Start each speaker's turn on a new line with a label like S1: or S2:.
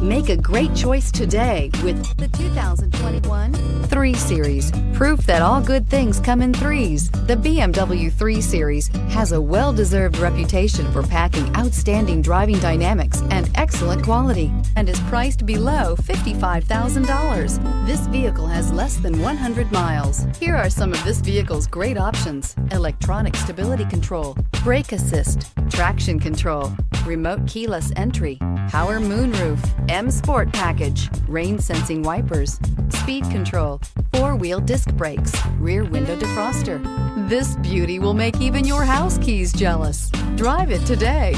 S1: Make a great choice today with the 2021 3 Series. Proof that all good things come in threes. The BMW 3 Series has a well-deserved reputation for packing outstanding driving dynamics and excellent quality, and is priced below $55,000. This vehicle has less than 100 miles. Here are some of this vehicle's great options: electronic stability control, brake assist, traction control, remote keyless entry, power moonroof, M Sport package, rain sensing wipers, speed control, 4-wheel disc brakes, rear window defroster. This beauty will make even your house keys jealous. Drive it today.